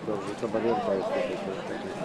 Dobrze, to barierka jest tutaj.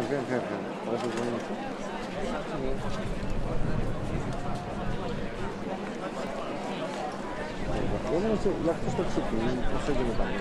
Wiem. Ale to dzwonię. Ja nie wiem, jak coś to przypnie, przejdziemy tam, nie?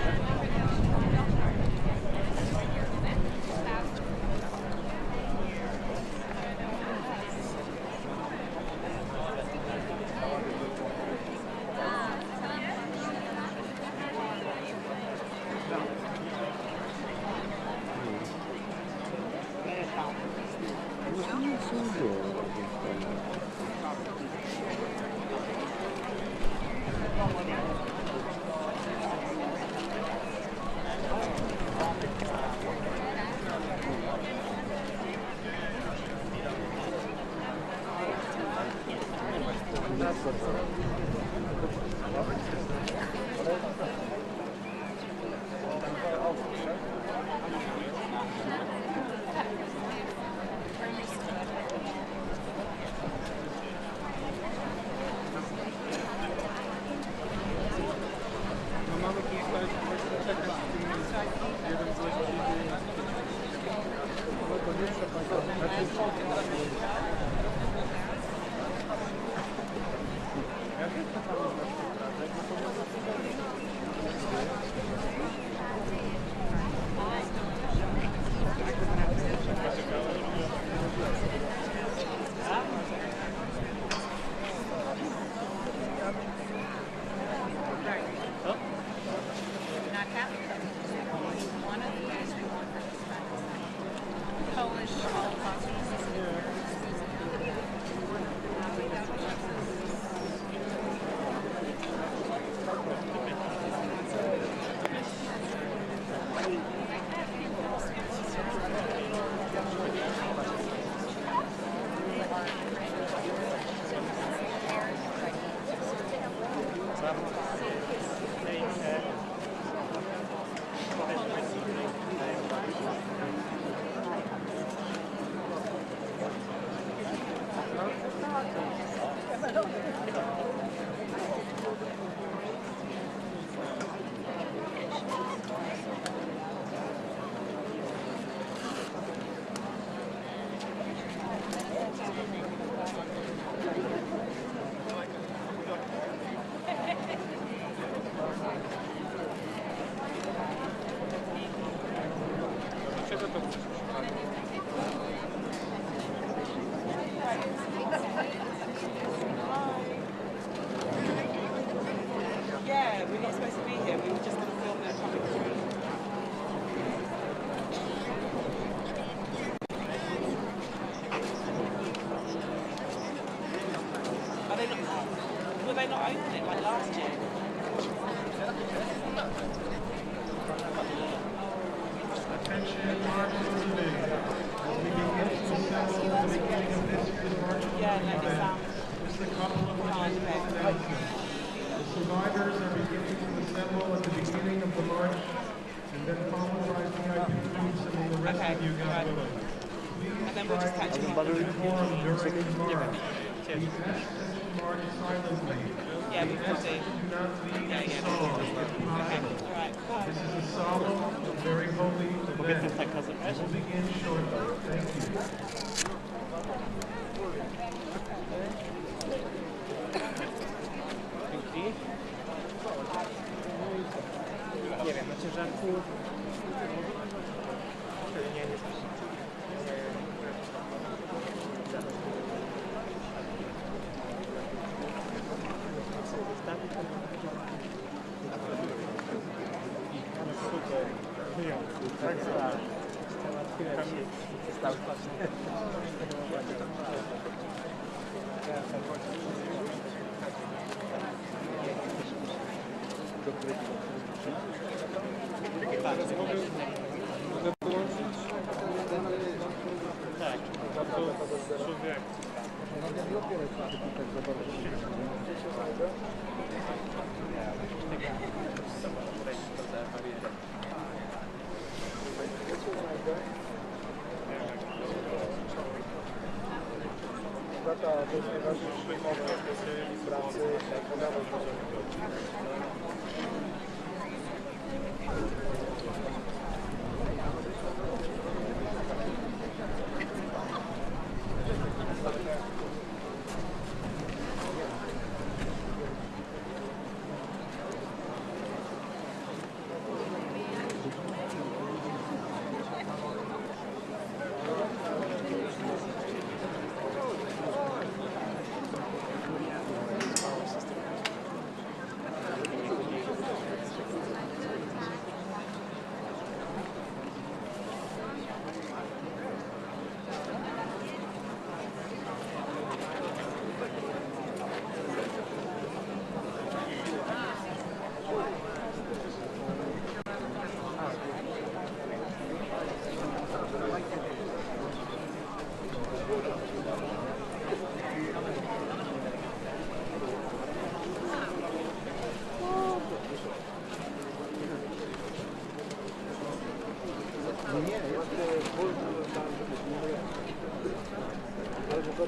Też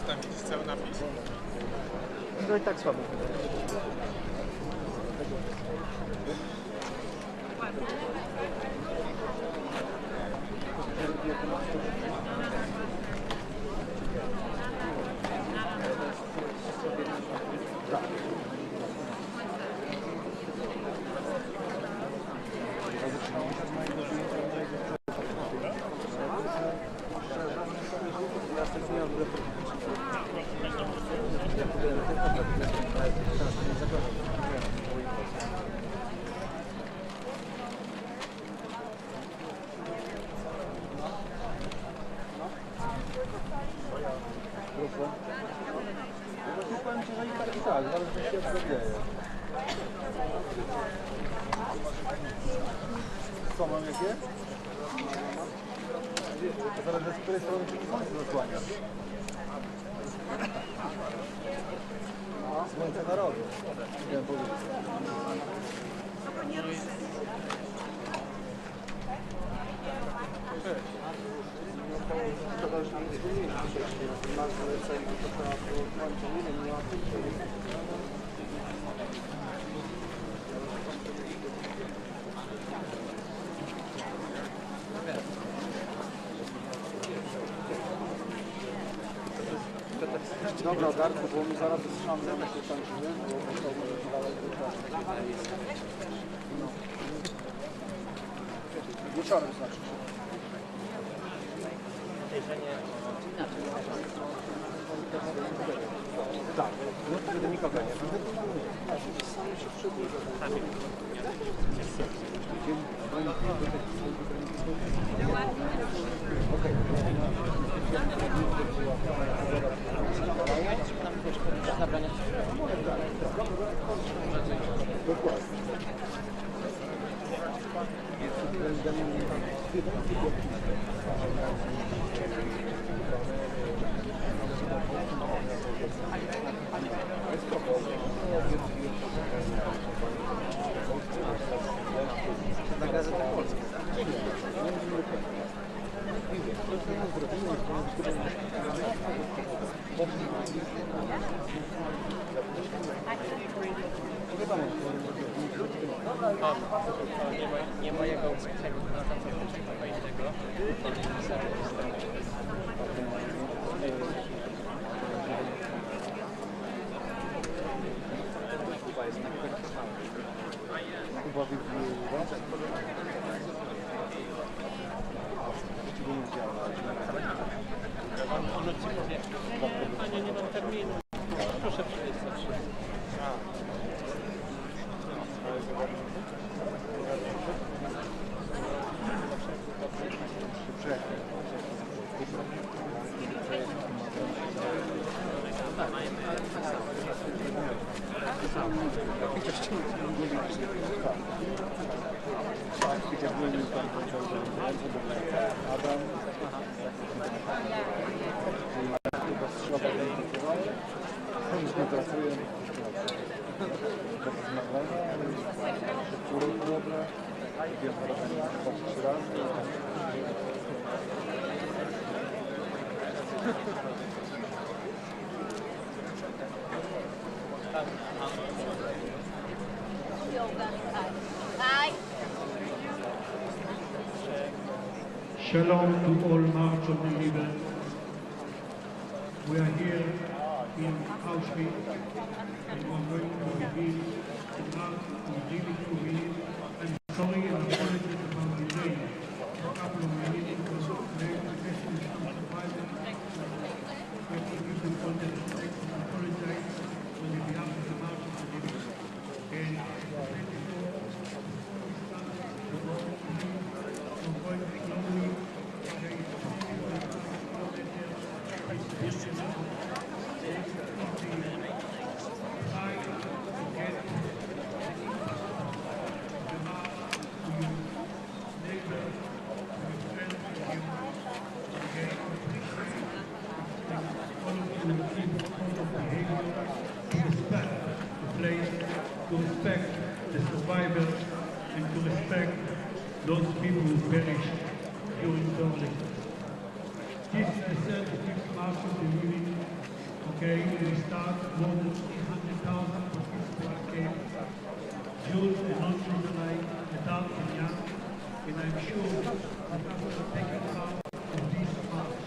tam widzisz cały napis? No i tak słabo. Co, mam jakie? Zależy z której strony się słońce zasłania. Słońce narodu. Chciałem powiedzieć. Szkoda, że nie zwolniliśmy się jeszcze na tym marcu, ale celi to trzeba było kończyć, nie ma Dobra, Darku, bo my zaraz strzamy, jak się kończymy, bo to będzie daleko czasu. Wieczorem znaczy. Tak, no tak, do nikogo nie. Sami się przedłużą. Okej. Na gazetę polską. Nie ma jego tego Panie, nie mam terminu. Proszę przyjść. Shalom to all March of believers. We are here in Auschwitz and we are going to reveal the March revealing to me. I'm sorry and apologies about the delay. A couple of minutes because of the question some surprises. I think people wanted to take and apologize on the behalf of the March of believers. And thank you for going slowly. to respect the survivors and to respect those people who perished during the Holocaust. This is the 35th March of the Living. Okay, we start more than 300,000 participants came, Jews and non-Jews alike, adults and young, and I'm sure that after taking part of this march,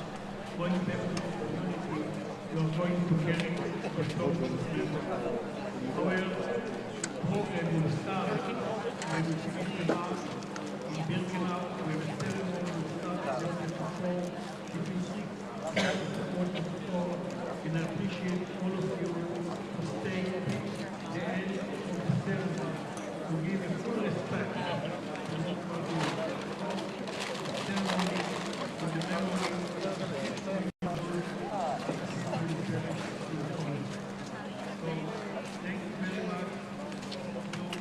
going back to the community, you are going to carry the story of freedom. Our program will start when we finish the march in Birkenau, where the ceremony will start at 11:04, between 6 and 44, and I appreciate all of you to stay at the end of the ceremony to give you full respect to what we do. The ceremony in the memory of the individuals who perished in the Holocaust. So, thank you very much for your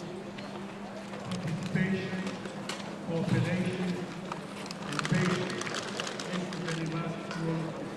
participation, cooperation, and patience. Thank you very much to all of you.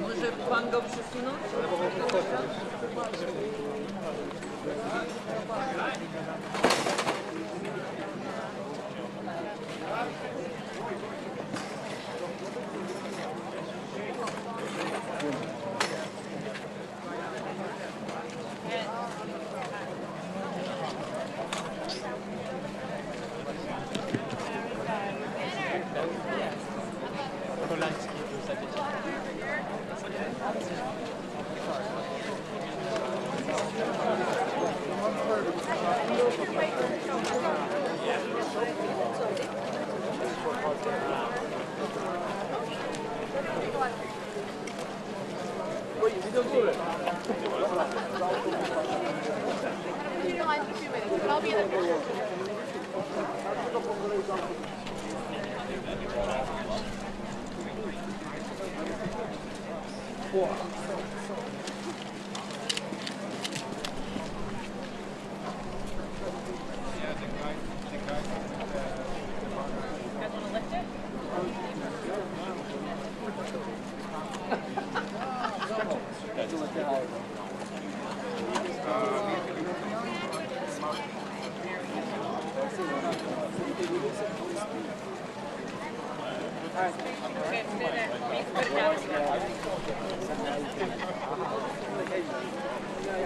Może pan go przesunąć?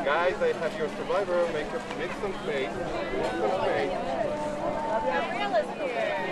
Guys, I have your survivor. Make some space. Make some space. Gabriel is here.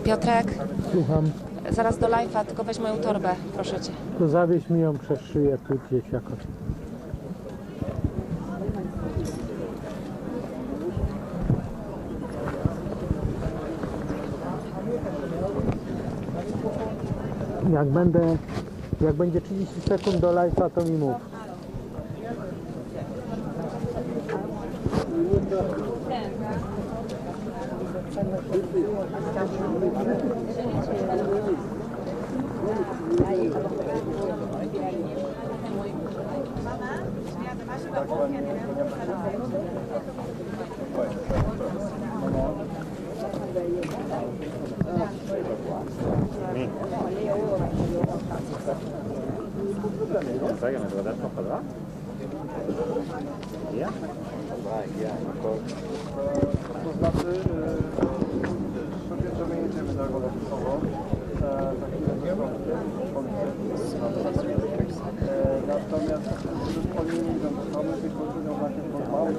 Piotrek, Słucham. zaraz do live'a, tylko weź moją torbę, proszę cię. To zawieź mi ją przez szyję tu gdzieś jakoś. Jak będzie 30 sekund do live'a, to mi mów. רגע, מדודת פה חזרה? הגיע? הגיע, הכל. To znaczy, że my jedziemy drogą lotniskową. Za chwilę natomiast wspomnienie mamy być możliwe właśnie pod małą.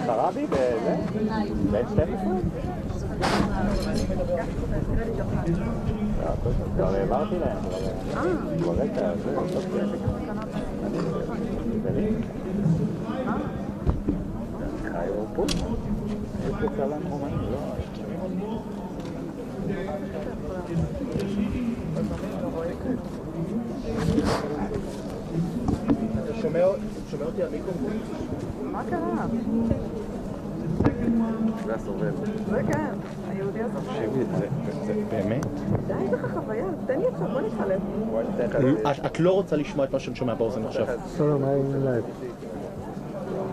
חרבי בזה? בין 12? כבר העברתי להם, ברקע, זה לא חי פה? יש פה צלם רומני, לא? שומע אותי המיקרופון? מה קרה? זה הסובל. זה כן, היהודי הזה. תקשיבי, זה באמת? די, יש לך חוויה, תן לי עכשיו, בוא נתחלף. את לא רוצה לשמוע את מה שאני שומע באוזן עכשיו. שלום, אין לב.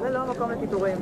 זה לא המקום לטיטורים.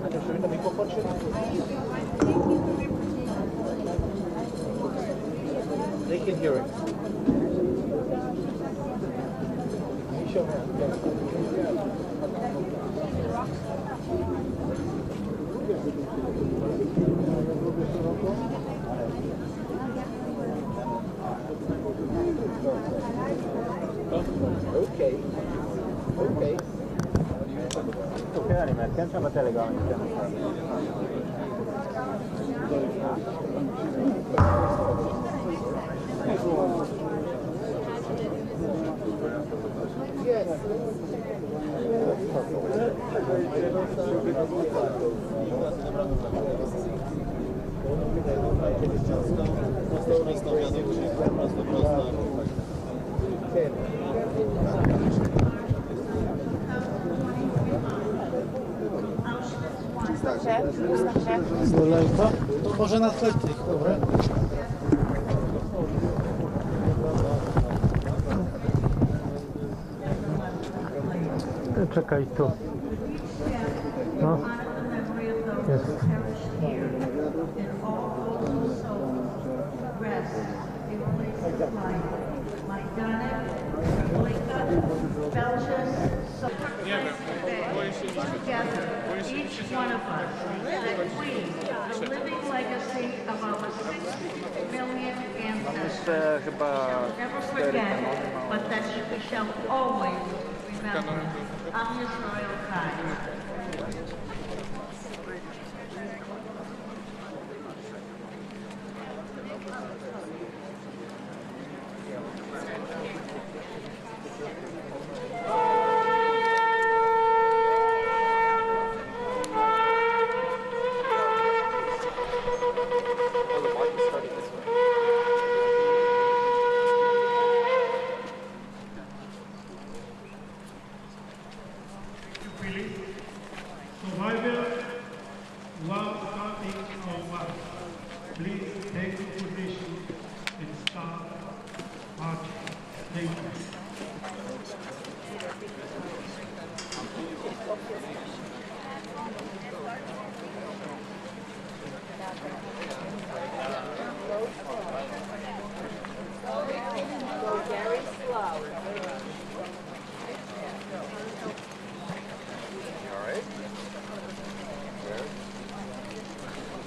אתם שומעים את המיקרופון שלי? They can hear it. מי שומע? אוקיי. אוקיי. אוקיי, אני מעדכן שם בטלגרם, אני אתן לך. Może następny, dobra? Czekaj tu. No. Jest. Nie wiem, boję się Each one of us, that we, the living legacy of our 6 million ancestors, never forget, but that we shall always remember. Am Yisrael Chai. Survivors who are starting our march, please take your position and start marching. Thank you.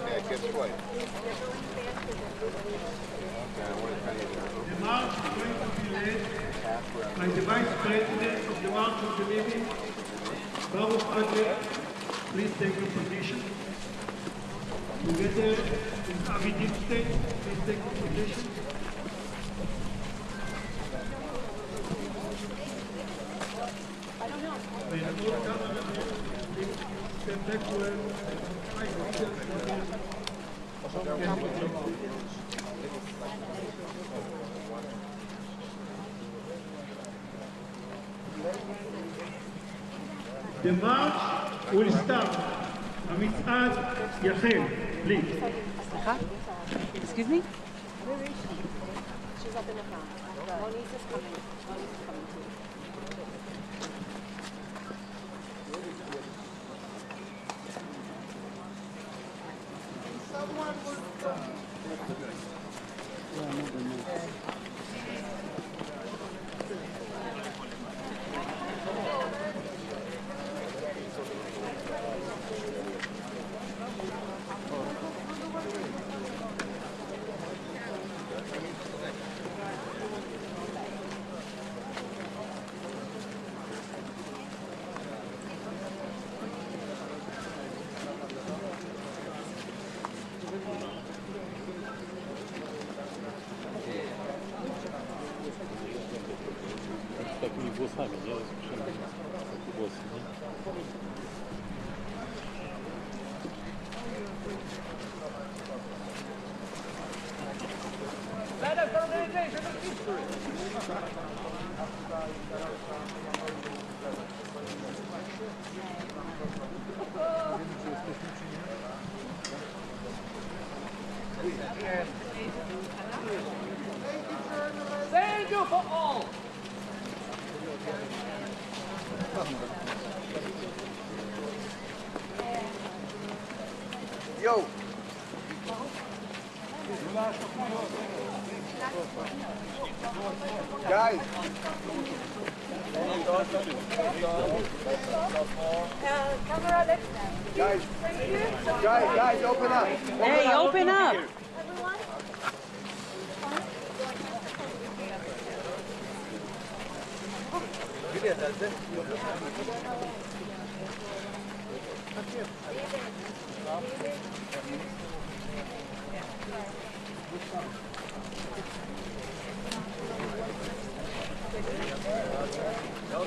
The march is going to be led by the Vice President of the March of the Living, Baruch Adler. Please take your position. Together with Avi Dipstein, please take your position. May the Lord come and step back where The march will start. המצעד יחל. Please. סליחה? Excuse me? Takimi włosami, nie? Takie włosy, nie? Thank you for all. Yo! Guys! Camera left. Guys, open up! Hey, open up!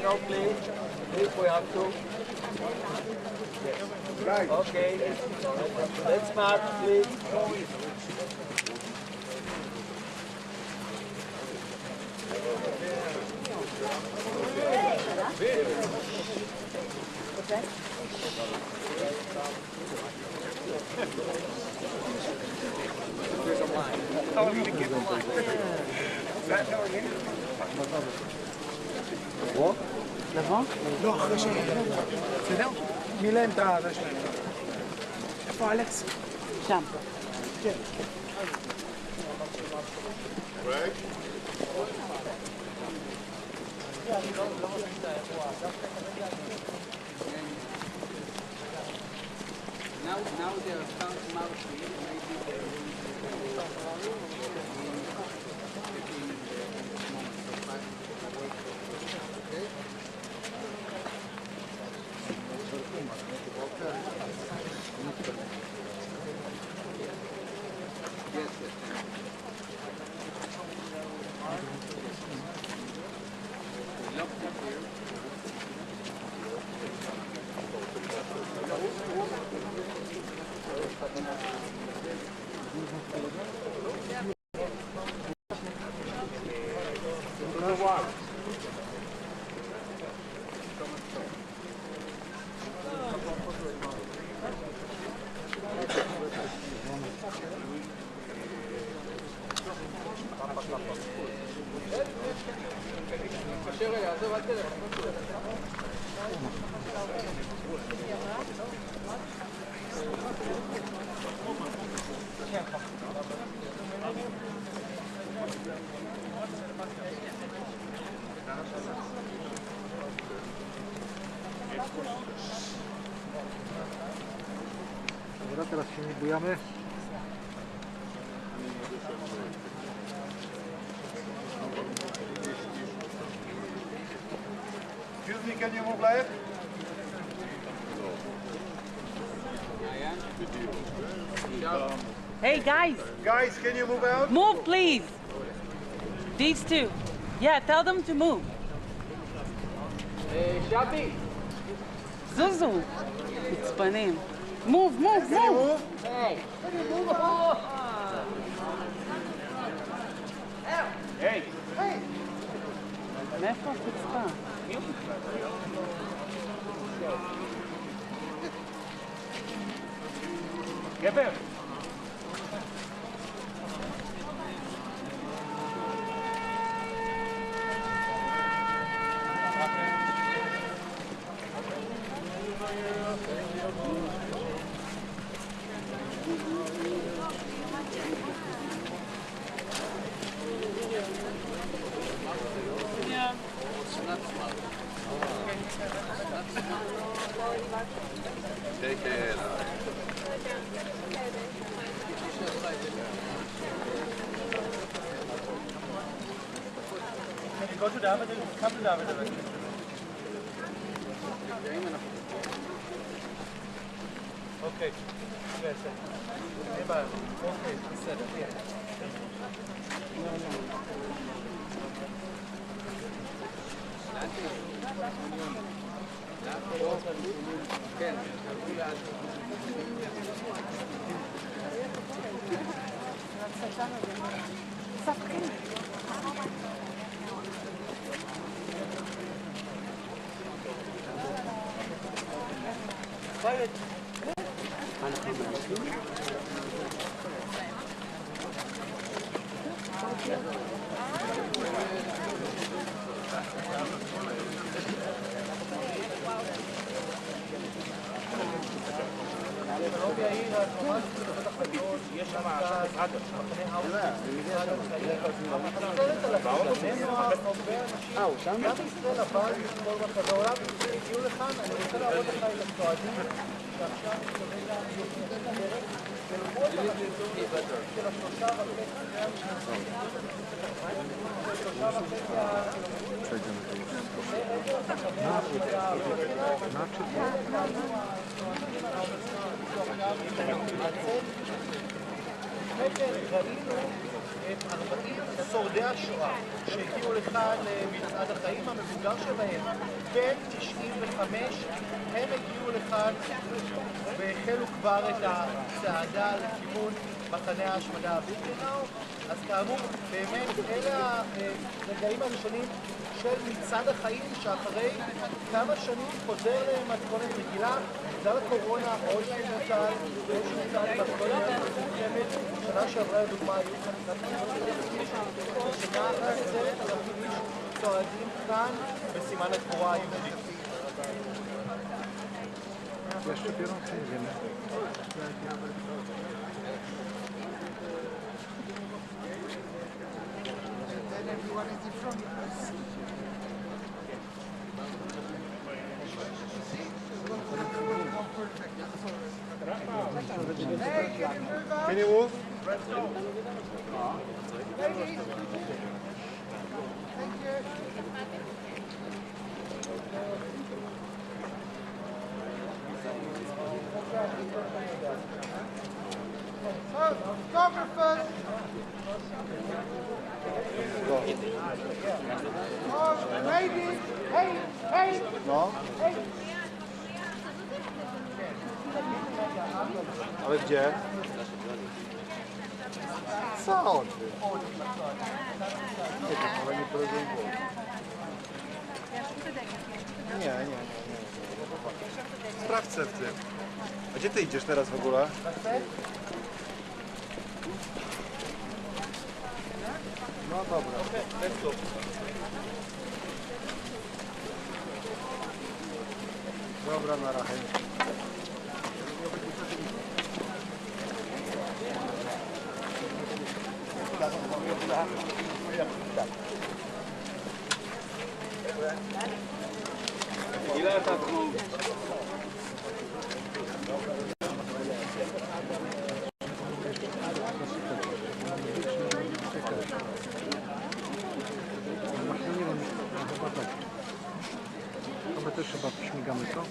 No, please. Please, we have to. Guys. Okay. Let's march, please. There's a line. How are we going to give a line? That's how we're going to What? D'avant? לא, אחרי ש... בסדר? מלנטה, זה שלהם. איפה אלכס? שם. כן. Greg? Now they are starting marching. Maybe Dobra, teraz się nie bujamy. Excuse me, can you move left? Hey, guys! Guys, can you move out? Move, please! These two. Yeah, tell them to move. Shabby! Zuzu! It's funny. Move, move, move! Hey! Hey! מאיפה החוצפה? גבר! Take it. Go to David, come to David. Okay. Yes, sir. Okay, set it. Yeah. כן, תלכו לאט. לפי העיר, ממש בבית החיות, יש שם מחנה אושוויץ, הרבה אנשים, גם בישראל אבל בכל מרכז העולם, הגיעו לכאן, אני רוצה להראות לך את הצועדים, שעכשיו מתכוון להיכנס לדרך, ולכל הרשות של 3.5 את שורדי השואה שהגיעו לכאן למצעד החיים, המבוגר שבהם בן 95, הם הגיעו לכאן והחלו כבר את הצעדה לכיוון מחנה ההשמדה בירקנאו. אז כאמור, באמת אלה הרגעים הראשונים של מצעד החיים שאחרי כמה שנים חוזר למתכונת רגילה. בגלל הקורונה או שנוצל במתכונת מסוימת. שנה שעברה לדוגמה היו כאן שנה 10,000 איש צועדים כאן בסימן הגבורה היהודית. Can you move? Photographers! Ladies! Hey! Hey! No? Hey! Ale gdzie? Co on? Nie, to chyba nie prezentuje. Nie. Sprawdź w tym. A gdzie ty idziesz teraz w ogóle? No dobra. Dobra, na rachę. Ile etatów? Chyba też chyba śmigamy, co?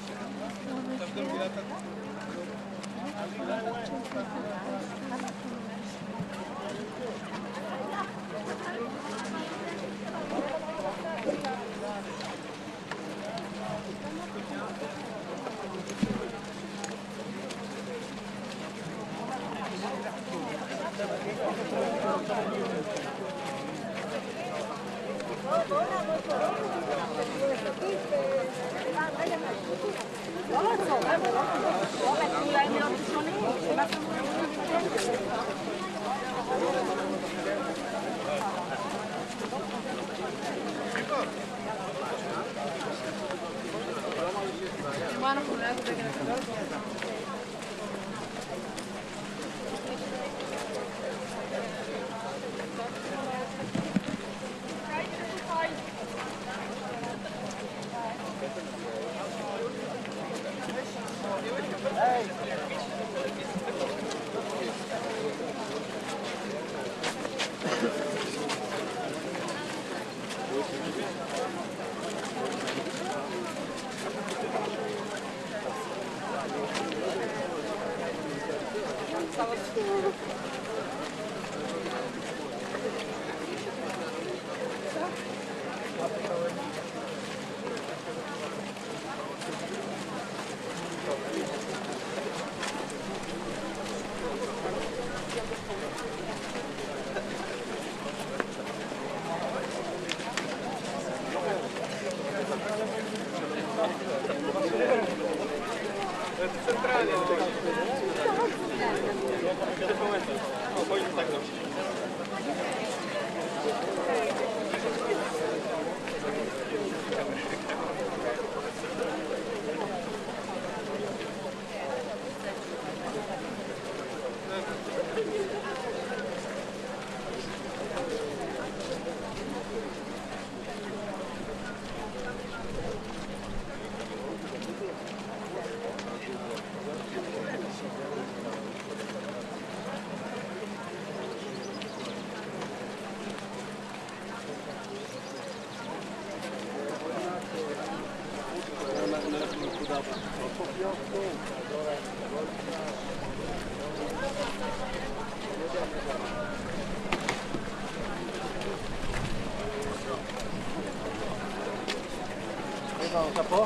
אתה פה?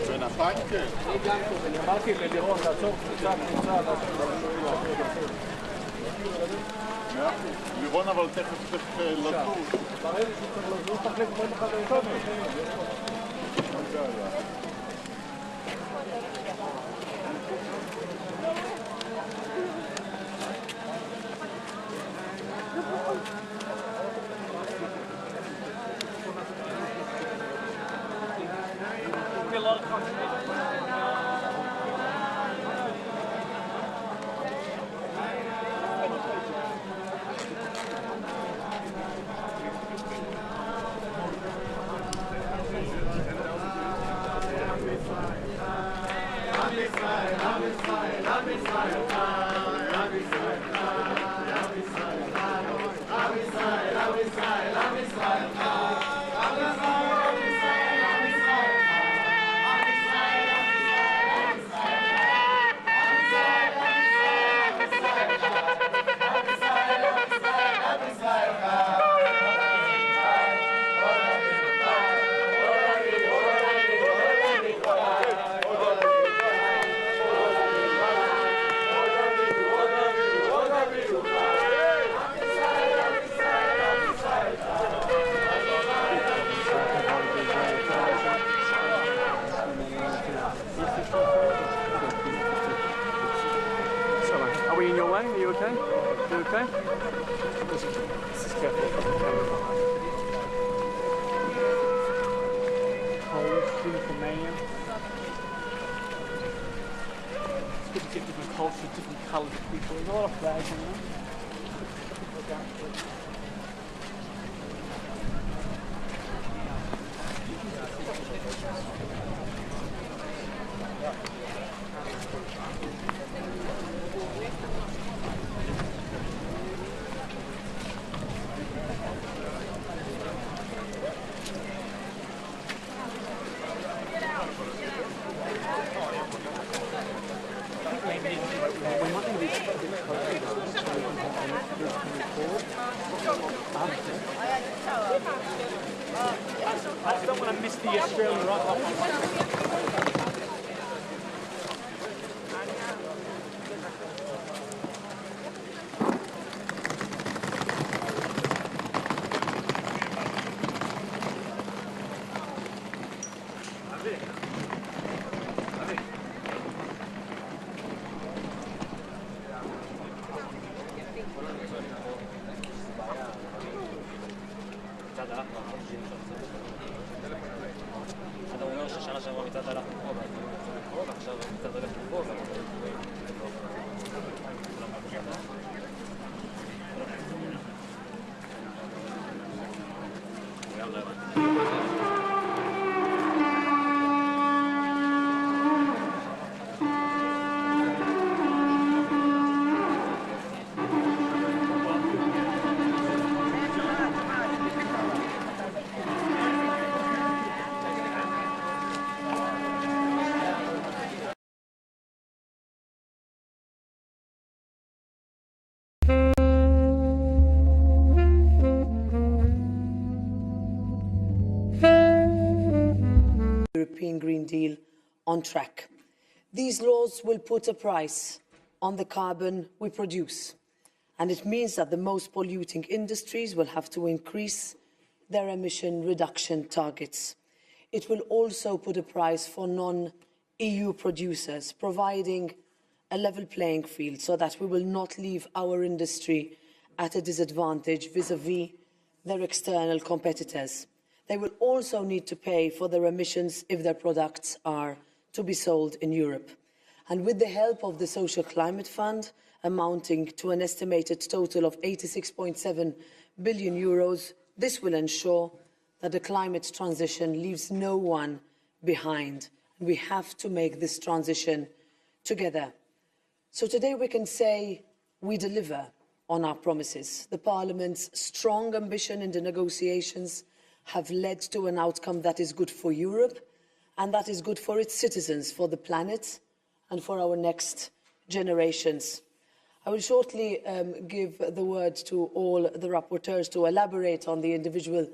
בינתיים כן. אני גם פה, ואני אמרתי ללירון לעצור קבוצה, לירון אבל תכף צריך לזוז. ברגע שהוא צריך לזוז, תחליט כל אחד ראשון. I don't want to miss the Australian right. European Green Deal on track. These laws will put a price on the carbon we produce, and it means that the most polluting industries will have to increase their emission reduction targets. It will also put a price for non-EU producers, providing a level playing field so that we will not leave our industry at a disadvantage vis-à-vis their external competitors. They will also need to pay for their emissions if their products are to be sold in Europe. And with the help of the Social Climate Fund, amounting to an estimated total of 86.7 billion euros, this will ensure that the climate transition leaves no one behind. And we have to make this transition together. So today we can say we deliver on our promises. The Parliament's strong ambition in the negotiations have led to an outcome that is good for Europe and that is good for its citizens, for the planet, and for our next generations. I will shortly give the word to all the rapporteurs to elaborate on the individual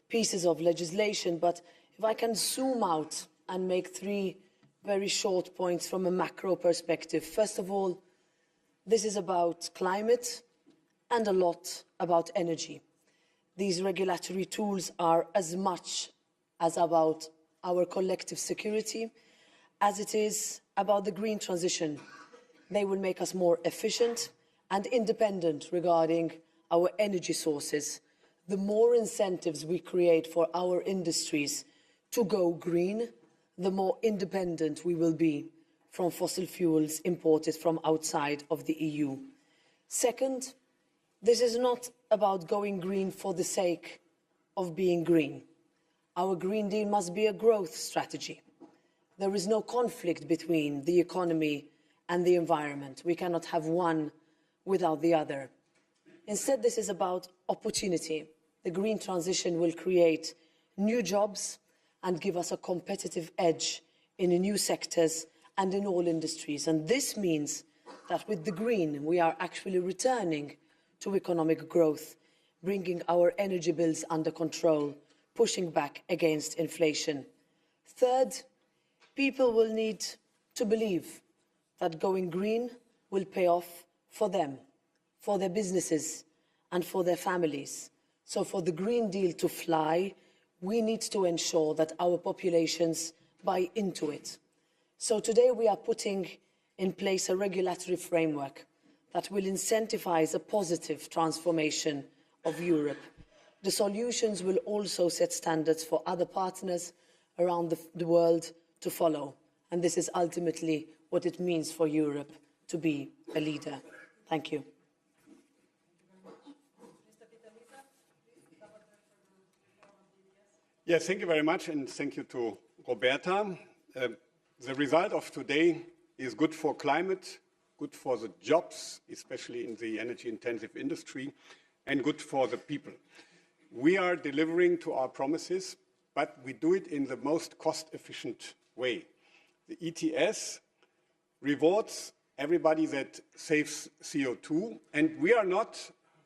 pieces of legislation, but if I can zoom out and make three very short points from a macro perspective. First of all, this is about climate and a lot about energy. These regulatory tools are as much as about our collective security as it is about the green transition. They will make us more efficient and independent regarding our energy sources. The more incentives we create for our industries to go green, the more independent we will be from fossil fuels imported from outside of the EU. Second, this is not about going green for the sake of being green. Our Green Deal must be a growth strategy. There is no conflict between the economy and the environment. We cannot have one without the other. Instead, this is about opportunity. The green transition will create new jobs and give us a competitive edge in new sectors and in all industries. And this means that with the green, we are actually returning to economic growth, bringing our energy bills under control, pushing back against inflation. Third, people will need to believe that going green will pay off for them, for their businesses, and for their families. So for the Green Deal to fly, we need to ensure that our populations buy into it. So today we are putting in place a regulatory framework that will incentivize a positive transformation of Europe. The solutions will also set standards for other partners around the world to follow. And this is ultimately what it means for Europe to be a leader. Thank you. Yes, thank you very much, and thank you to Roberta. The result of today is good for climate, good for the jobs, especially in the energy-intensive industry, and good for the people. We are delivering to our promises, but we do it in the most cost-efficient way. The ETS rewards everybody that saves CO2, and we are not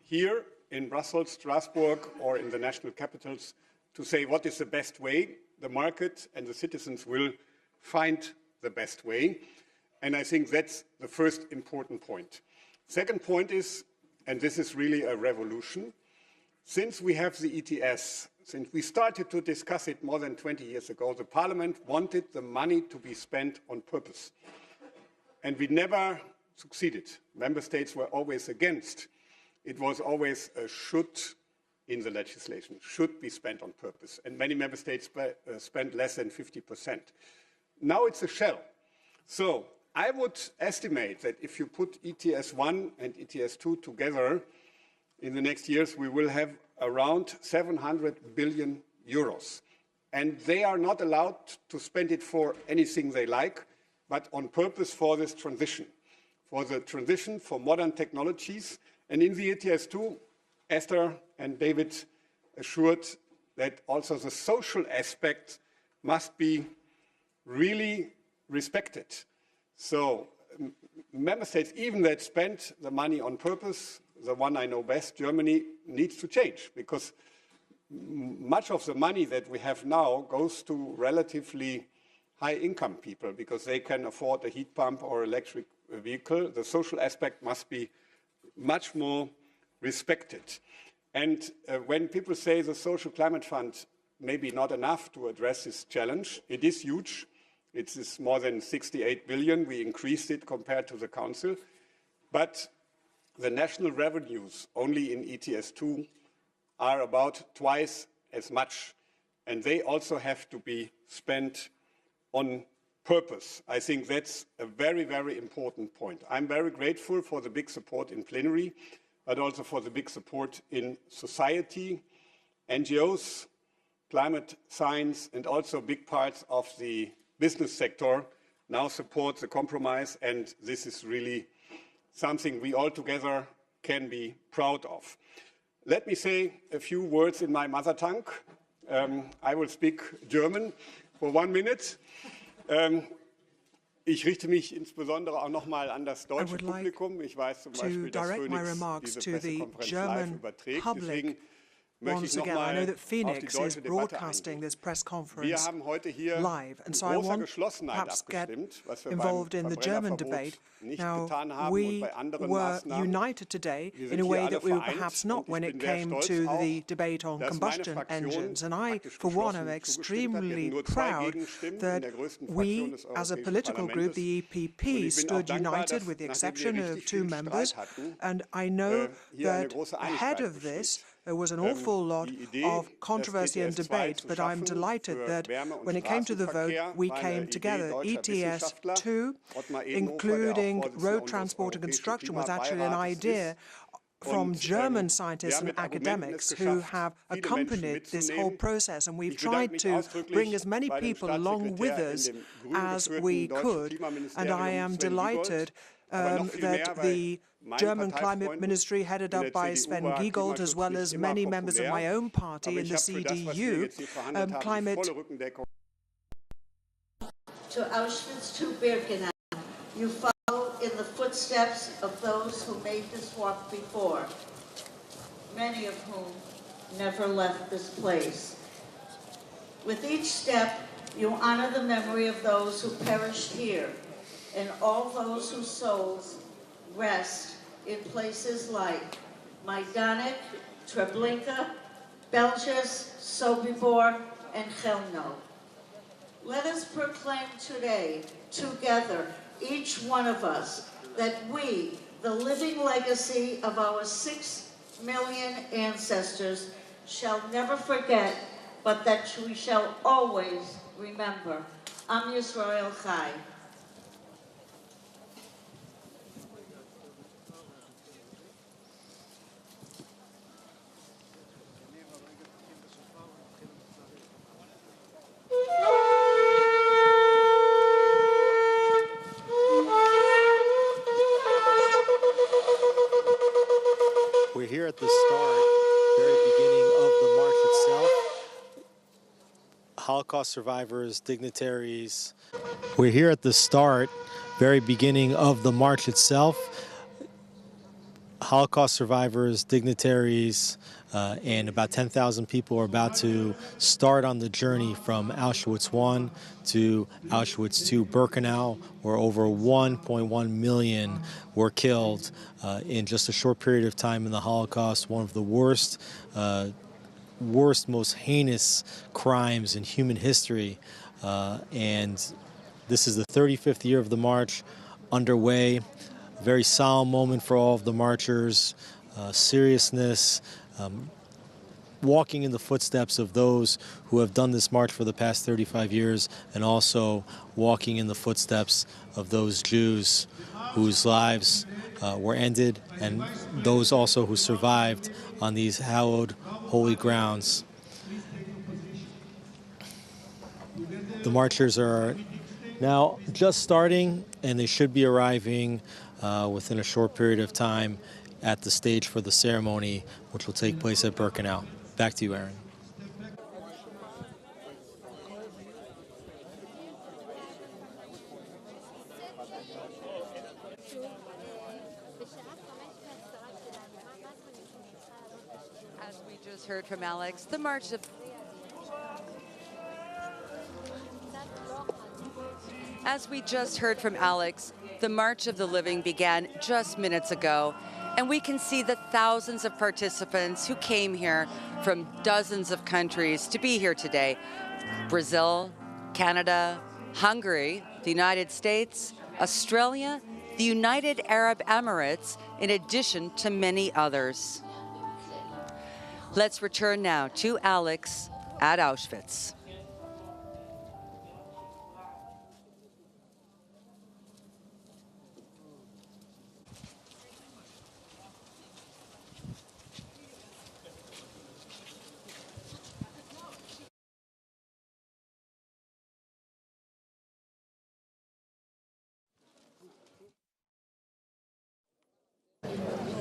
here in Brussels, Strasbourg, or in the national capitals to say what is the best way. The market and the citizens will find the best way. And I think that's the first important point. Second point is, and this is really a revolution, since we have the ETS, since we started to discuss it more than 20 years ago, the Parliament wanted the money to be spent on purpose. And we never succeeded. Member states were always against. It was always a should in the legislation, should be spent on purpose. And many member states spent less than 50%. Now it's a shall. So I would estimate that if you put ETS 1 and ETS 2 together, in the next years we will have around 700 billion euros. And they are not allowed to spend it for anything they like, but on purpose for this transition, for the transition for modern technologies. And in the ETS 2, Esther and David assured that also the social aspect must be really respected. So member states, even that spent the money on purpose, the one I know best, Germany, needs to change, because much of the money that we have now goes to relatively high-income people because they can afford a heat pump or electric vehicle. The social aspect must be much more respected. And when people say the Social Climate Fund may be not enough to address this challenge, it is huge. It is more than 68 billion. We increased it compared to the Council. But the national revenues only in ETS 2 are about twice as much. And they also have to be spent on purpose. I think that's a very, very important point. I'm very grateful for the big support in plenary, but also for the big support in society, NGOs, climate science, and also big parts of the business sector now support the compromise, and this is really something we all together can be proud of. Let me say a few words in my mother tongue. I will speak German. for 1 minute. Ich richte mich insbesondere auch nochmal an das deutsche Publikum. Ich weiß zum Beispiel, dass Phoenix diese Pressekonferenz live überträgt. Deswegen möchte ich nochmal auf die deutsche Debatte eingehen. Wir haben heute hier in großer Geschlossenheit abgestimmt, was wir beim Verbrennerverbot nicht getan haben und bei anderen Maßnahmen. United today in a way that we were perhaps not when it came to the debate on combustion engines. And I, for one, am extremely proud that we, as a political group, the EPP, stood united with the exception of 2 members. And I know that ahead of this, there was an awful lot of controversy and debate, but I'm delighted that when it came to the vote, we came together. ETS 2, including road transport and construction, was actually an idea from German scientists and academics who have accompanied this whole process, and we've tried to bring as many people along with us as we could, and I am delighted that the German Climate Ministry, headed up by Sven Giegold, as well as many members of my own party in the CDU, climate... To Auschwitz-Birkenau, you follow in the footsteps of those who made this walk before, many of whom never left this place. With each step, you honor the memory of those who perished here, and all those whose souls rest in places like Majdanek, Treblinka, Belzec, Sobibor, and Chelmno. Let us proclaim today, together, each one of us, that we, the living legacy of our 6 million ancestors, shall never forget, but that we shall always remember. Am Yisrael Chai. We're here at the start, very beginning of the march itself. Holocaust survivors, dignitaries. We're here at the start, very beginning of the march itself. Holocaust survivors, dignitaries, and about 10,000 people are about to start on the journey from Auschwitz I to Auschwitz II Birkenau, where over 1.1 million were killed in just a short period of time in the Holocaust, one of the worst, most heinous crimes in human history. And this is the 35th year of the march underway. A very solemn moment for all of the marchers, seriousness, walking in the footsteps of those who have done this march for the past 35 years, and also walking in the footsteps of those Jews whose lives were ended, and those also who survived on these hallowed, holy grounds. The marchers are now just starting, and they should be arriving within a short period of time at the stage for the ceremony, which will take place at Birkenau. Back to you, Aaron. As we just heard from Alex, the March of... As we just heard from Alex, the March of the Living began just minutes ago, and we can see the thousands of participants who came here from dozens of countries to be here today. Brazil, Canada, Hungary, the United States, Australia, the United Arab Emirates, in addition to many others. Let's return now to Alex at Auschwitz.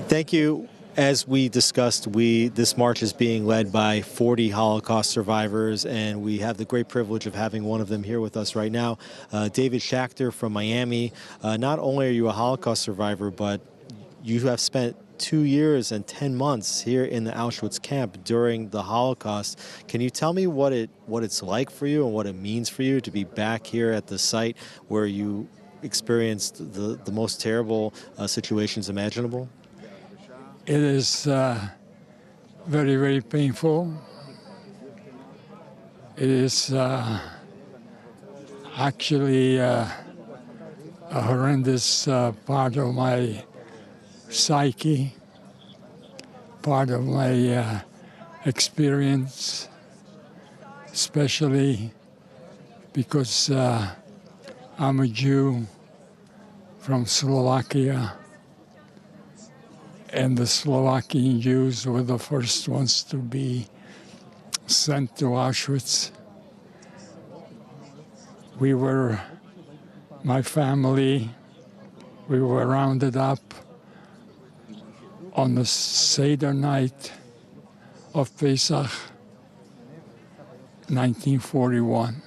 Thank you, As we discussed, this march is being led by 40 Holocaust survivors, and we have the great privilege of having one of them here with us right now, David Schachter from Miami. Not only are you a Holocaust survivor, but you have spent 2 years and 10 months here in the Auschwitz camp during the Holocaust. Can you tell me what it's like for you and what it means for you to be back here at the site where you experienced the most terrible situations imaginable? It is very, very painful. It is actually a horrendous part of my psyche, part of my experience, especially because I'm a Jew from Slovakia, and the Slovakian Jews were the first ones to be sent to Auschwitz. My family, we were rounded up on the Seder night of Pesach, 1941.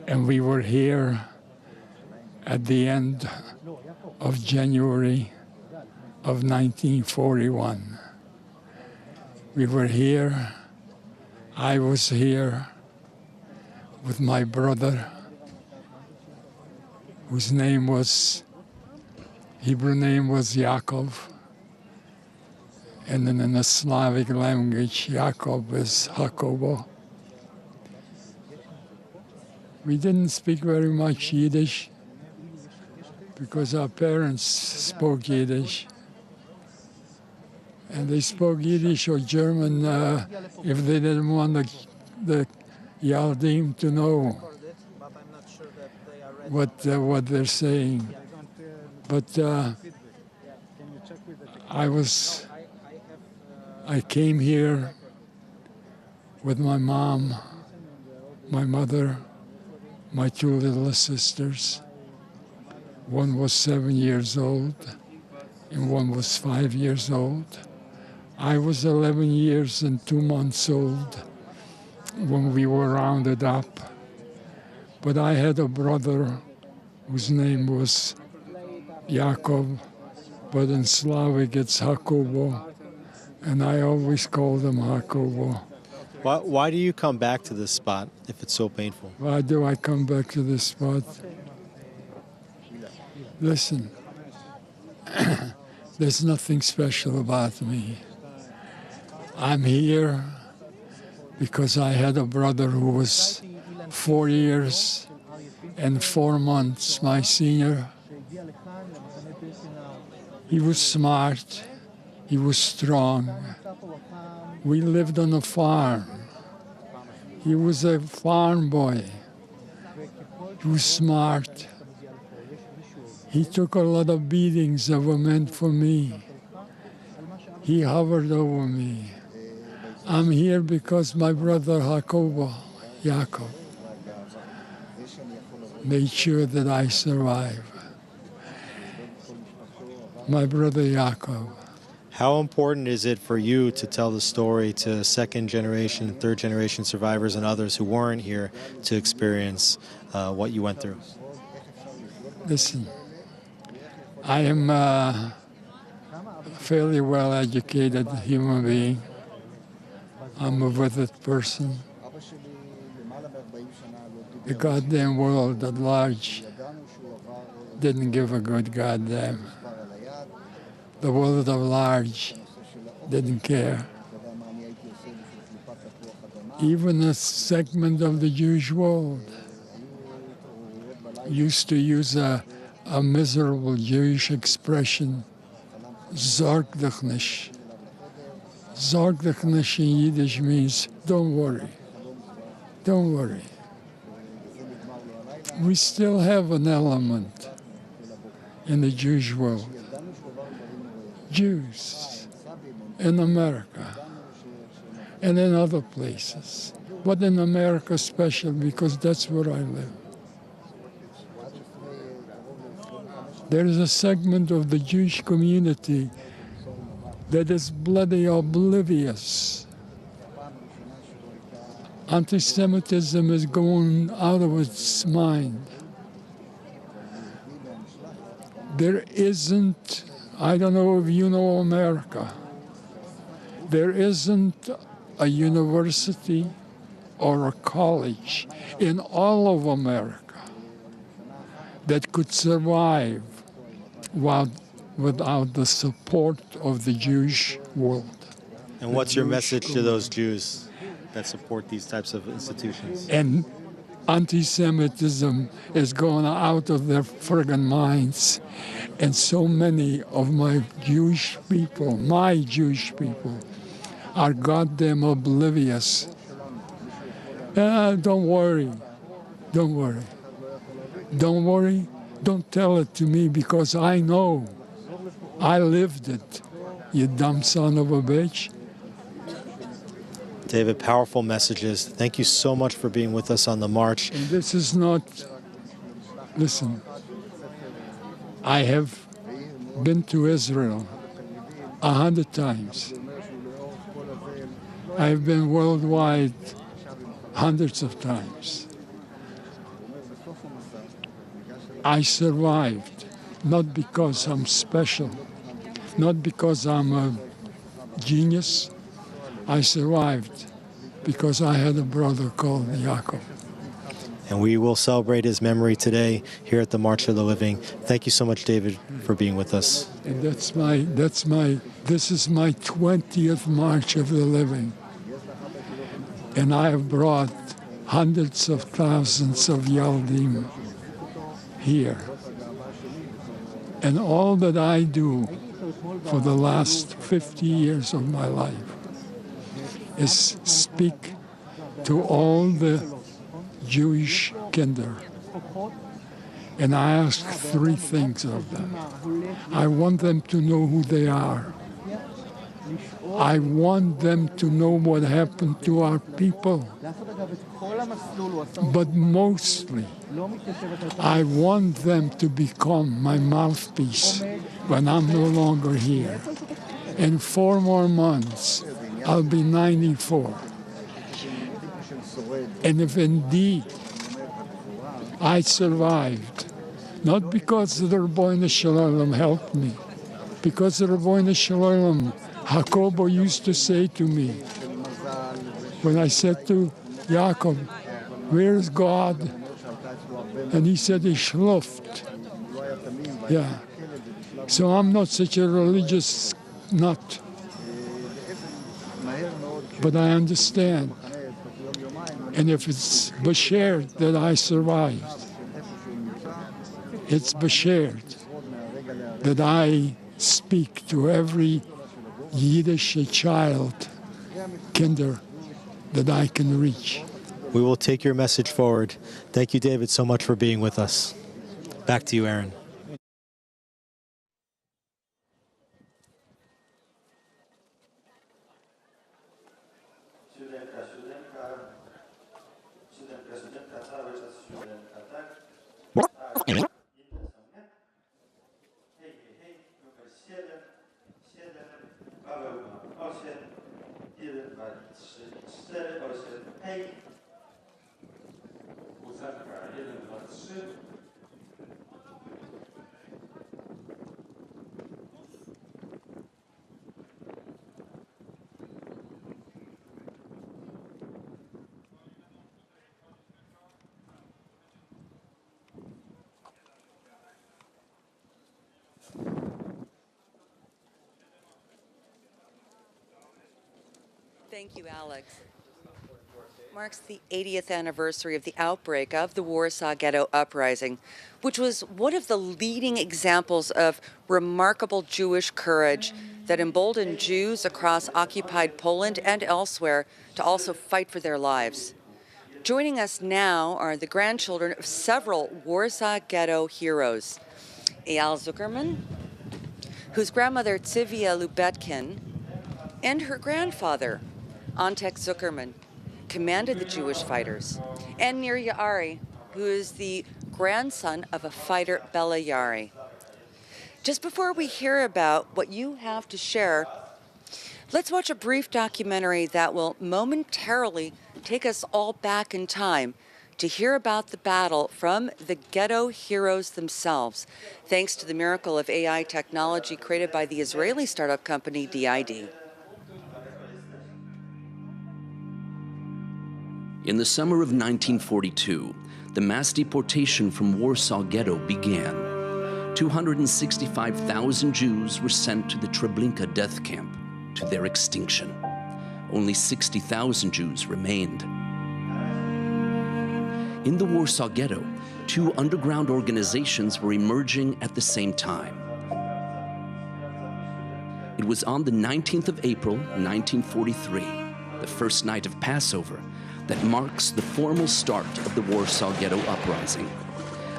And we were here at the end of January of 1941. We were here, I was here with my brother, whose Hebrew name was Yaakov, and then in the Slavic language, Yaakov is Jacobo. We didn't speak very much Yiddish because our parents spoke Yiddish. And they spoke Yiddish or German if they didn't want the Yaldim to know what they're saying. But I came here with my mom, my mother, my two little sisters. One was 7 years old and one was 5 years old. I was 11 years and 2 months old when we were rounded up. But I had a brother whose name was Yaakov, but in Slavic it's Jacobo, and I always called him Jacobo. Why do you come back to this spot if it's so painful? Why do I come back to this spot? Listen, there's nothing special about me. I'm here because I had a brother who was 4 years and 4 months my senior. He was smart, he was strong. We lived on a farm. He was a farm boy. He was smart. He took a lot of beatings that were meant for me. He hovered over me. I'm here because my brother Yaakov, made sure that I survive. My brother Yaakov. How important is it for you to tell the story to second generation, third generation survivors and others who weren't here to experience what you went through? Listen, I am a fairly well-educated human being. I'm a withered person. The goddamn world at large didn't give a good goddamn. The world at large didn't care. Even a segment of the Jewish world used to use a miserable Jewish expression, Sorg dich nicht. Sorg dich nicht in Yiddish means, don't worry, don't worry. We still have an element in the Jewish world. Jews in America and in other places, but in America especially because that's where I live. There is a segment of the Jewish community that is bloody oblivious. Anti-Semitism is going out of its mind. There isn't, I don't know if you know America, there isn't a university or a college in all of America that could survive without the support of the Jewish world. And what's your message to those Jews that support these types of institutions? And anti-Semitism is going out of their friggin' minds. And so many of my Jewish people, are goddamn oblivious. Don't worry. Don't worry. Don't worry. Don't tell it to me because I know. I lived it, you dumb son of a bitch. David, powerful messages. Thank you so much for being with us on the march. And this is not, listen, I have been to Israel 100 times. I've been worldwide hundreds of times. I survived, not because I'm special, not because I'm a genius. I survived because I had a brother called Yaakov. And we will celebrate his memory today here at the March of the Living. Thank you so much, David, for being with us. And this is my 20th March of the Living. And I have brought hundreds of thousands of Yaldim here. And all that I do for the last 50 years of my life is speak to all the Jewish kinder. And I ask three things of them. I want them to know who they are. I want them to know what happened to our people. But mostly, I want them to become my mouthpiece when I'm no longer here. In 4 more months, I'll be 94. And if indeed I survived, not because the Rabbeinu Shalom helped me, because the Rabbeinu Shalom, Jacobo used to say to me, when I said to Yaakov, where's God? And he said, he schluft. Yeah. So I'm not such a religious nut. But I understand. And if it's Bashared that I survived, it's Bashared that I speak to every Yiddish child, kinder, that I can reach. We will take your message forward. Thank you, David, so much for being with us. Back to you, Aaron. Thank you, Alex. Marks the 80th anniversary of the outbreak of the Warsaw Ghetto Uprising, which was one of the leading examples of remarkable Jewish courage that emboldened Jews across occupied Poland and elsewhere to also fight for their lives. Joining us now are the grandchildren of several Warsaw Ghetto heroes. Eyal Zuckerman, whose grandmother Tzivia Lubetkin, and her grandfather, Antek Zuckerman, commanded the Jewish fighters, and Nir Yaari, who is the grandson of a fighter, Bela Yaari. Just before we hear about what you have to share, Let's watch a brief documentary that will momentarily take us all back in time to hear about the battle from the ghetto heroes themselves, thanks to the miracle of AI technology created by the Israeli startup company DID. In the summer of 1942, the mass deportation from Warsaw Ghetto began. 265,000 Jews were sent to the Treblinka death camp, to their extinction. Only 60,000 Jews remained. In the Warsaw Ghetto, two underground organizations were emerging at the same time. It was on the 19th of April, 1943, the first night of Passover, that marks the formal start of the Warsaw Ghetto Uprising.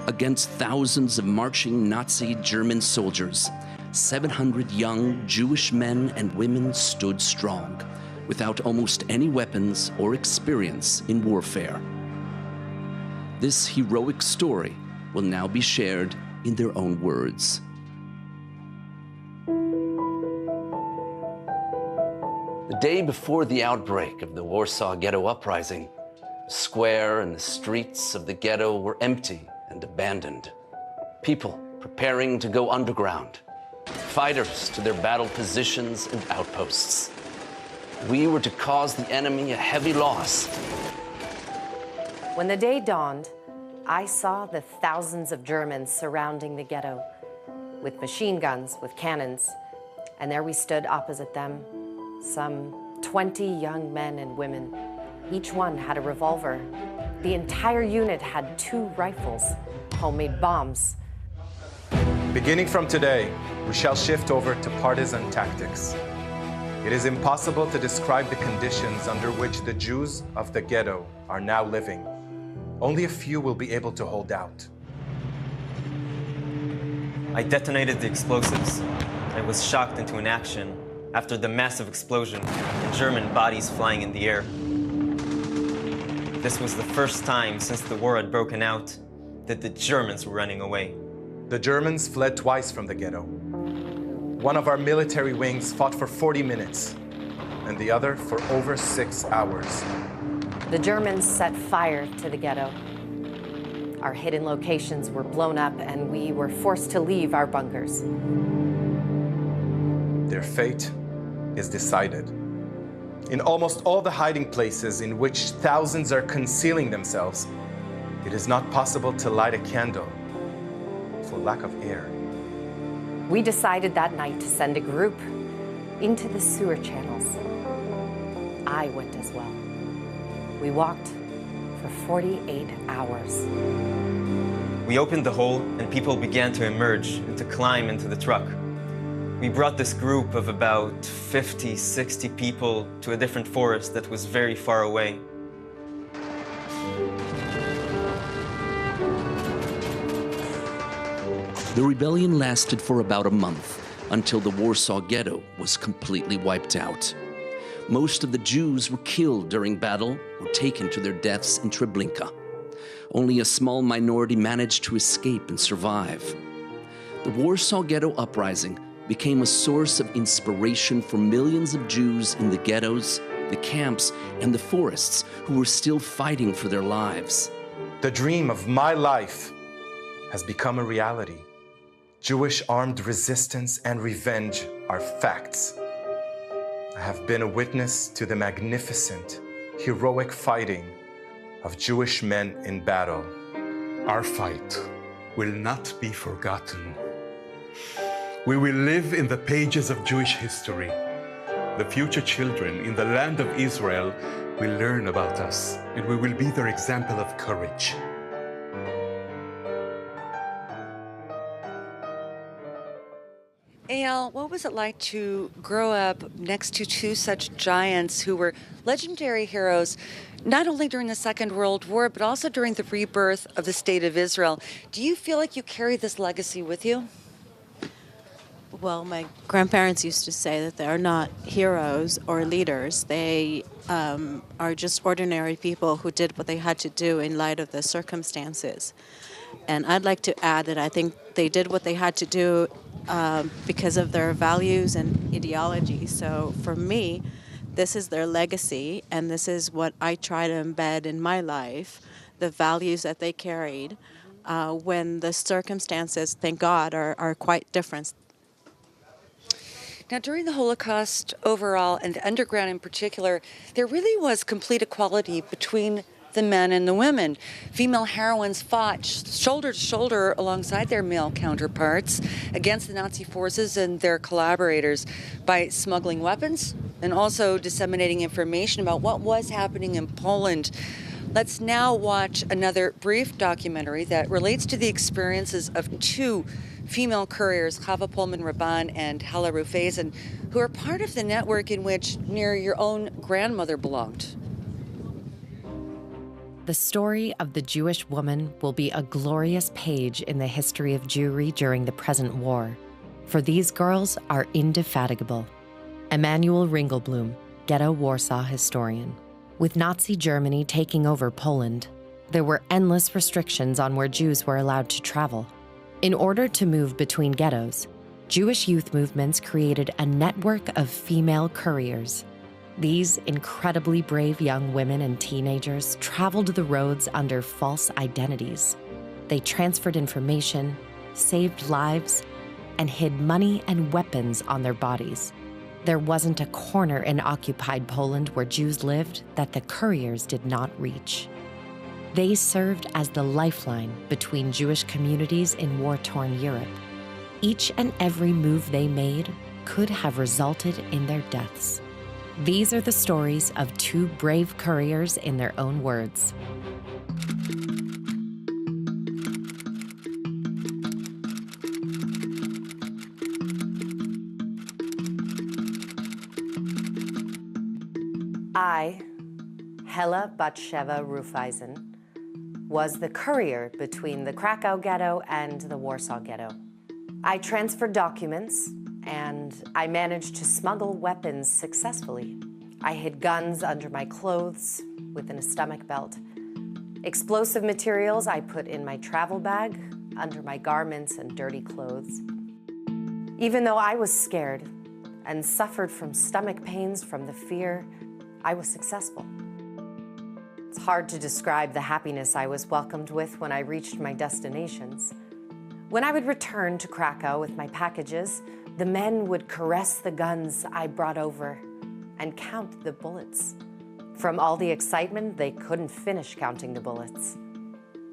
Against thousands of marching Nazi German soldiers, 700 young Jewish men and women stood strong, without almost any weapons or experience in warfare. This heroic story will now be shared in their own words. The day before the outbreak of the Warsaw Ghetto Uprising, the square and the streets of the ghetto were empty and abandoned. People preparing to go underground, fighters to their battle positions and outposts. We were to cause the enemy a heavy loss. When the day dawned, I saw the thousands of Germans surrounding the ghetto with machine guns, with cannons, and there we stood opposite them, some 20 young men and women. Each one had a revolver. The entire unit had 2 rifles, homemade bombs. Beginning from today, we shall shift over to partisan tactics. It is impossible to describe the conditions under which the Jews of the ghetto are now living. Only a few will be able to hold out. I detonated the explosives. I was shocked into inaction after the massive explosion and German bodies flying in the air. This was the first time since the war had broken out that the Germans were running away. The Germans fled twice from the ghetto. One of our military wings fought for 40 minutes, and the other for over 6 hours. The Germans set fire to the ghetto. Our hidden locations were blown up, and we were forced to leave our bunkers. Their fate is decided. In almost all the hiding places in which thousands are concealing themselves, it is not possible to light a candle for lack of air. We decided that night to send a group into the sewer channels. I went as well. We walked for 48 hours. We opened the hole and people began to emerge and to climb into the truck. We brought this group of about 50, 60 people to a different forest that was very far away. The rebellion lasted for about a month until the Warsaw Ghetto was completely wiped out. Most of the Jews were killed during battle or taken to their deaths in Treblinka. Only a small minority managed to escape and survive. The Warsaw Ghetto Uprising became a source of inspiration for millions of Jews in the ghettos, the camps, and the forests who were still fighting for their lives. The dream of my life has become a reality. Jewish armed resistance and revenge are facts. I have been a witness to the magnificent, heroic fighting of Jewish men in battle. Our fight will not be forgotten. We will live in the pages of Jewish history. The future children in the land of Israel will learn about us, and we will be their example of courage. Eyal, what was it like to grow up next to 2 such giants who were legendary heroes, not only during the Second World War, but also during the rebirth of the State of Israel? Do you feel like you carry this legacy with you? Well, my grandparents used to say that they're not heroes or leaders. They are just ordinary people who did what they had to do in light of the circumstances. And I'd like to add that I think they did what they had to do because of their values and ideology. So for me, this is their legacy, and this is what I try to embed in my life, the values that they carried when the circumstances, thank God, are quite different. Now, during the Holocaust overall, and the underground in particular, there really was complete equality between the men and the women. Female heroines fought shoulder to shoulder alongside their male counterparts against the Nazi forces and their collaborators by smuggling weapons and also disseminating information about what was happening in Poland. Let's now watch another brief documentary that relates to the experiences of two female couriers, Chava Pullman-Raban and Hella Rufeisen, who are part of the network in which near your own grandmother belonged. The story of the Jewish woman will be a glorious page in the history of Jewry during the present war, for these girls are indefatigable. Emanuel Ringelblum, Ghetto Warsaw historian. With Nazi Germany taking over Poland, there were endless restrictions on where Jews were allowed to travel. In order to move between ghettos, Jewish youth movements created a network of female couriers. These incredibly brave young women and teenagers traveled the roads under false identities. They transferred information, saved lives, and hid money and weapons on their bodies. There wasn't a corner in occupied Poland where Jews lived that the couriers did not reach. They served as the lifeline between Jewish communities in war-torn Europe. Each and every move they made could have resulted in their deaths. These are the stories of two brave couriers in their own words. I, Hella Batsheva Rufeisen, was the courier between the Krakow ghetto and the Warsaw ghetto. I transferred documents, and I managed to smuggle weapons successfully. I hid guns under my clothes within a stomach belt. Explosive materials I put in my travel bag, under my garments and dirty clothes. Even though I was scared and suffered from stomach pains from the fear, I was successful. It's hard to describe the happiness I was welcomed with when I reached my destinations. When I would return to Krakow with my packages, the men would caress the guns I brought over and count the bullets. From all the excitement, they couldn't finish counting the bullets.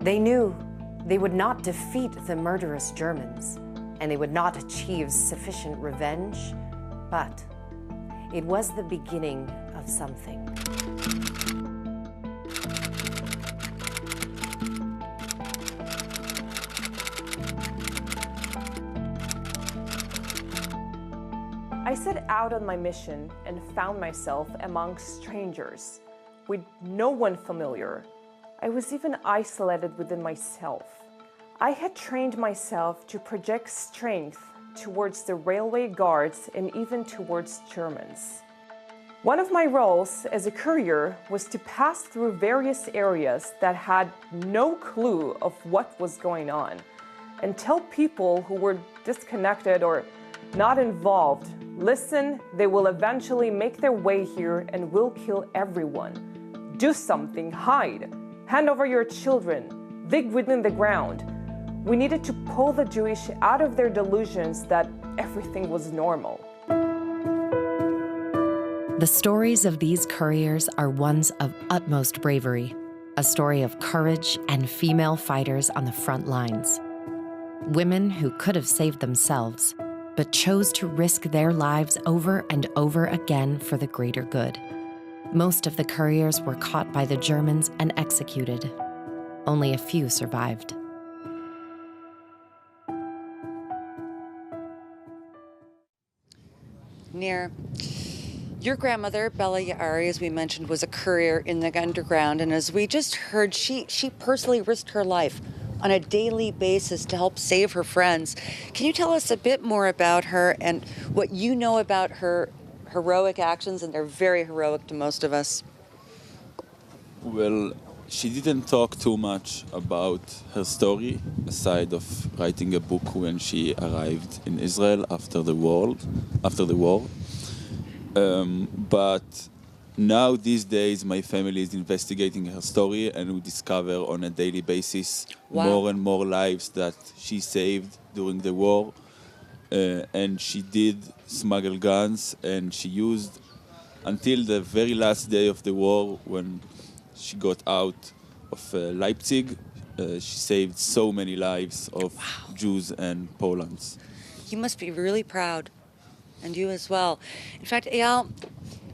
They knew they would not defeat the murderous Germans, and they would not achieve sufficient revenge, but it was the beginning of something. I set out on my mission and found myself amongst strangers, with no one familiar. I was even isolated within myself. I had trained myself to project strength towards the railway guards and even towards Germans. One of my roles as a courier was to pass through various areas that had no clue of what was going on and tell people who were disconnected or not involved, listen, they will eventually make their way here and will kill everyone. Do something, hide, hand over your children, dig within the ground. We needed to pull the Jewish out of their delusions that everything was normal. The stories of these couriers are ones of utmost bravery, a story of courage and female fighters on the front lines. Women who could have saved themselves, but chose to risk their lives over and over again for the greater good. Most of the couriers were caught by the Germans and executed. Only a few survived. Nir, your grandmother, Bella Yaari, as we mentioned, was a courier in the underground, and as we just heard, she personally risked her life on a daily basis to help save her friends. Can you tell us a bit more about her and what you know about her heroic actions? And they're very heroic to most of us. Well, She didn't talk too much about her story, aside of writing a book when she arrived in Israel after the war. But now, these days, my family is investigating her story, and we discover on a daily basis more and more lives that she saved during the war. And she did smuggle guns, and she used, until the very last day of the war, when she got out of Leipzig, she saved so many lives of Jews and Poles. You must be really proud, and you as well. In fact, Eyal,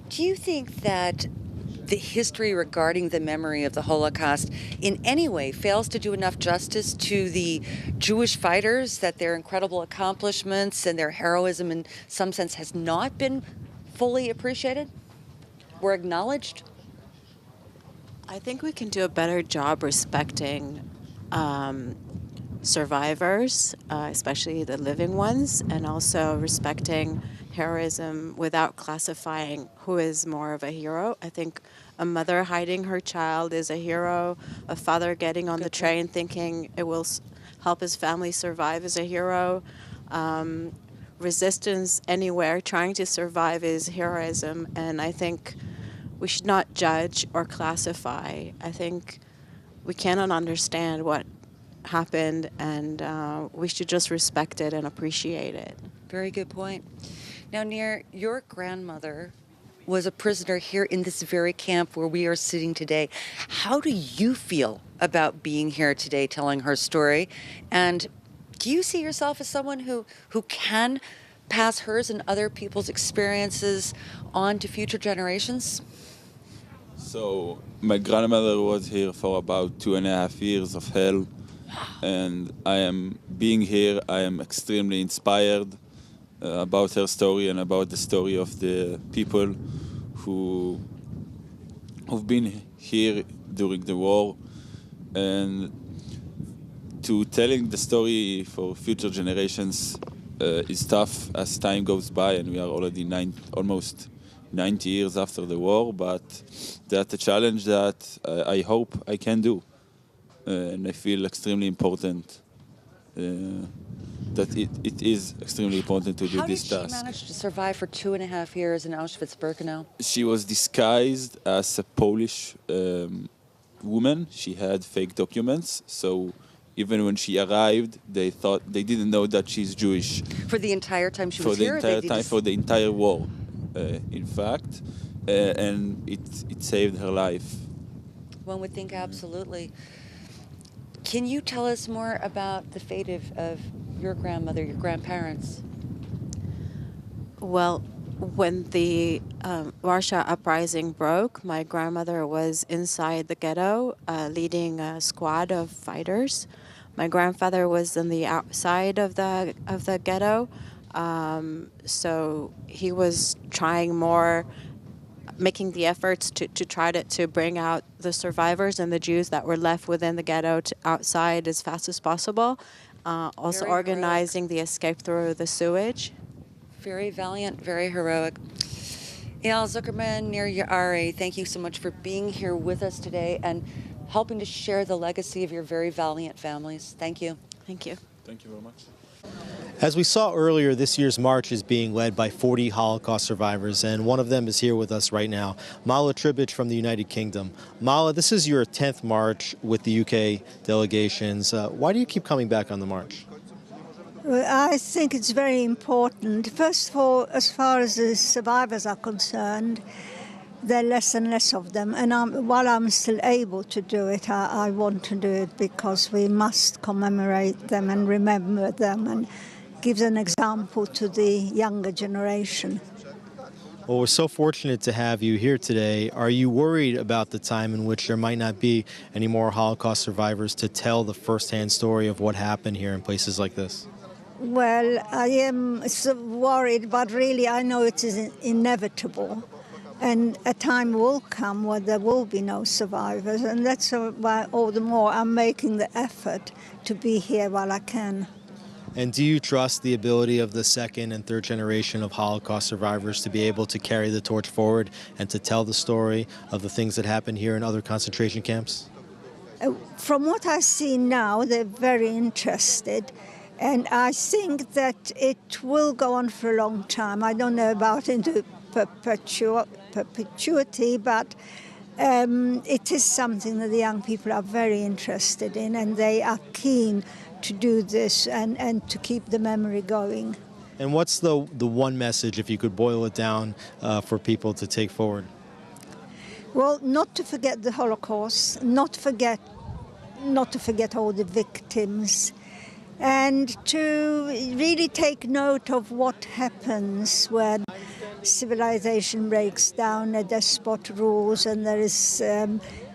do you think that the history regarding the memory of the Holocaust in any way fails to do enough justice to the Jewish fighters, that their incredible accomplishments and their heroism in some sense has not been fully appreciated or acknowledged? I think we can do a better job respecting survivors, especially the living ones, and also respecting heroism without classifying who is more of a hero. I think a mother hiding her child is a hero. A father getting on the train thinking it will help his family survive is a hero. Resistance anywhere, trying to survive, is heroism. And I think we should not judge or classify. I think we cannot understand what happened, and we should just respect it and appreciate it. Very good point. Now, Nir, your grandmother was a prisoner here in this very camp where we are sitting today. How do you feel about being here today telling her story? And do you see yourself as someone who can pass hers and other people's experiences on to future generations? So, my grandmother was here for about 2.5 years of hell. And being here, I am extremely inspired about her story and about the story of the people who've been here during the war, and to telling the story for future generations is tough as time goes by, and we are already almost 90 years after the war, but that's a challenge that I hope I can do, and I feel extremely important. That it is extremely important to do this task. How did she manage to survive for 2.5 years in Auschwitz-Birkenau? She was disguised as a Polish woman. She had fake documents, so even when she arrived, they didn't know that she's Jewish. For the entire time she was here? For the entire war, in fact, and it saved her life. One would think absolutely. Can you tell us more about the fate of your grandmother, your grandparents? Well, when the Warsaw Uprising broke, my grandmother was inside the ghetto leading a squad of fighters. My grandfather was on the outside of the ghetto, so he was making the efforts to try to bring out the survivors and the Jews that were left within the ghetto outside as fast as possible. Also Very organizing heroic. the escape through the sewage. Very valiant, very heroic. Eyal Zuckerman, Nir Yaari, thank you so much for being here with us today and helping to share the legacy of your very valiant families. Thank you. Thank you. Thank you very much. As we saw earlier, this year's march is being led by 40 Holocaust survivors, and one of them is here with us right now, Mala Tribich from the United Kingdom. Mala, this is your 10th march with the UK delegations. Why do you keep coming back on the march? Well, I think it's very important. First of all, as far as the survivors are concerned, there are less and less of them. And while I'm still able to do it, I want to do it because we must commemorate them and remember them and give an example to the younger generation. Well, we're so fortunate to have you here today. Are you worried about the time in which there might not be any more Holocaust survivors to tell the firsthand story of what happened here in places like this? Well, I am worried, but really I know it is inevitable. And a time will come where there will be no survivors, and that's why all the more I'm making the effort to be here while I can. And do you trust the ability of the second and third generation of Holocaust survivors to be able to carry the torch forward and to tell the story of the things that happened here in other concentration camps? From what I see now, they're very interested. And I think that it will go on for a long time. I don't know about into perpetuity, but it is something that the young people are very interested in, and they are keen to do this and to keep the memory going. And what's the one message, if you could boil it down, for people to take forward? Well, not to forget the Holocaust, not to forget all the victims, and to really take note of what happens when civilization breaks down, a despot rules, and there is